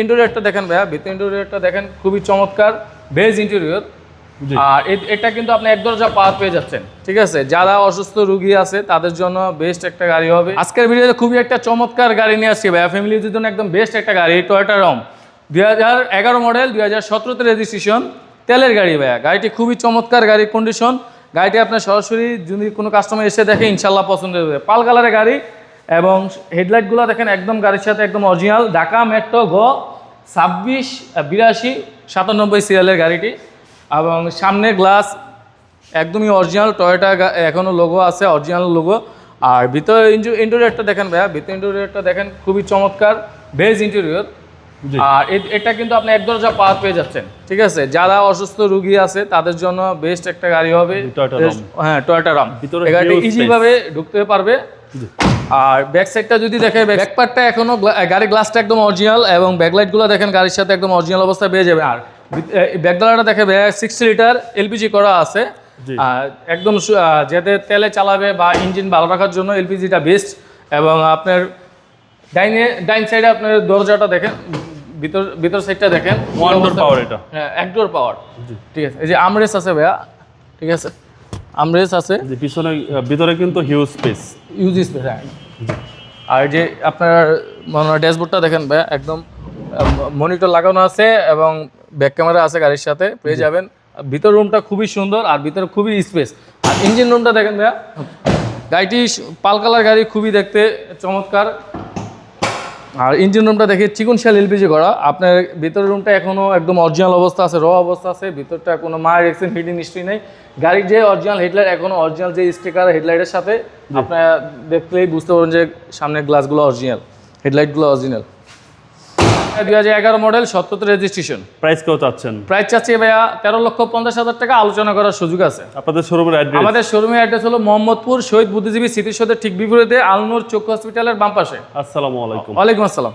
ইন্টেরিয়রটা দেখেন ভাইয়া, ভিতর ইন্টেরিয়রটা দেখেন খুবই চমৎকার বেজ ইন্টেরিয়র। আর এটা কিন্তু আপনি এক দরজা পাওয়ার পেয়ে যাচ্ছেন, ঠিক আছে। যারা অসুস্থ রোগী আছে তাদের জন্য বেস্ট একটা গাড়ি হবে। আজকের ভিডিওতে খুবই একটা চমৎকার গাড়ি নিয়ে আসছি ভাইয়া, ফ্যামিলিদের জন্য একদম বেস্ট একটা গাড়ি, টয়োটা রম 2011 মডেল, 2017তে রেজিস্ট্রেশন, তেলের গাড়ি ভাইয়া। গাড়িটি খুবই চমৎকার গাড়ির কন্ডিশন। গাড়িটি আপনার সরাসরি যদি কোনো কাস্টমার এসে দেখে ইনশাল্লাহ পছন্দ হবে। পাল কালারের গাড়ি এবং হেডলাইটগুলো দেখেন একদম গাড়ির সাথে একদম অরিজিনাল, ঢাকা মেট্রো গ 268297 সিরিয়ালের গাড়িটি। এবং সামনে গ্লাস একদমই অরিজিনাল, টয়োটা এখনও লোগো আছে, অরিজিনাল লোগো। আর ভিতরে ইন্টেরিয়রটা দেখেন ভাইয়া, ভিতর ইন্টেরিয়রটা দেখেন খুবই চমৎকার বেজ ইন্টেরিয়র। আর এটা কিন্তু আপনি এক দরজা পাওয়ার পেয়ে যাচ্ছেন, ঠিক আছে। যারা অসুস্থ রোগী আছে তাদের জন্য বেস্ট একটা গাড়ি হবে। হ্যাঁ, টয়োটা রম গাড়িটা ইজিভাবে ঢুকতে পারবে। আর ব্যাক সাইডটা যদি দেখে, ব্যাক পার্টটা এখনো গাড়ির গ্লাসটা একদম অরিজিনাল এবং ব্যাকলাইটগুলো দেখেন গাড়ির সাথে একদম অরিজিনাল অবস্থায় পেয়ে যাবে। আর ব্যাকডালাটা দেখে 60 লিটার এলপিজি করা আছে, একদম যাতে তেলে চালাবে বা ইঞ্জিন ভালো রাখার জন্য এলপিজিটা বেস্ট। এবং আপনার ডাইন সাইডে আপনার দরজাটা দেখেন, ভিতর সাইডটা দেখেন, ওয়ান ডোর পাওয়ার, এটা হ্যাঁ এক ডোর পাওয়ার, ঠিক আছে। এই যে আমরেস আছে ভাইয়া, ঠিক আছে, আমরেস আছে পিছনে, ভিতরে কিন্তু হিউজ স্পেস, হ্যাঁ। আর যে আপনার ড্যাশবোর্ডটা দেখেন ভাইয়া, একদম মনিটর লাগানো আছে এবং ব্যাক ক্যামেরা আছে গাড়ির সাথে, পেয়ে যাবেন। ভিতর রুমটা খুবই সুন্দর আর ভিতরে খুবই স্পেস। আর ইঞ্জিন রুমটা দেখেন ভাইয়া, গাড়িটি পাল কালার গাড়ি, খুবই দেখতে চমৎকার। আর ইঞ্জিন রুমটা দেখে চিকনশাল এলপিজি করা। আপনার ভিতরের রুমটা এখনও একদম অরিজিনাল অবস্থা আছে, র অবস্থা আছে। ভিতরটা কোনো মায়ের এক্সেন হিটিং হিস্ট্রি নেই। গাড়ির যে অরিজিনাল হেডলাইট, এখনও অরিজিনাল যে স্টিকার হেডলাইটের সাথে আপনারা দেখলেই বুঝতে পারবেন যে সামনের গ্লাসগুলো অরিজিনাল, হেডলাইটগুলো অরিজিনাল। 2011 মডেল, 17তে রেজিস্ট্রেশন। প্রাইস কত চাচ্ছেন? প্রাইস চাচ্ছি ভাইয়া 13,50,000 টাকা, আলোচনা করার সুযোগ আছে। আপনাদের শোরুমের অ্যাড্রেস? আমাদের শোরুমের অ্যাড্রেস হলো মোহাম্মদপুর শহীদ বুদ্ধিজীবী স্মৃতিসৌধের ঠিক বিপরীতে আলনুর চক্ষু হসপিটালের বাম পাশে। আসসালামু আলাইকুম। ওয়ালাইকুম আসসালাম।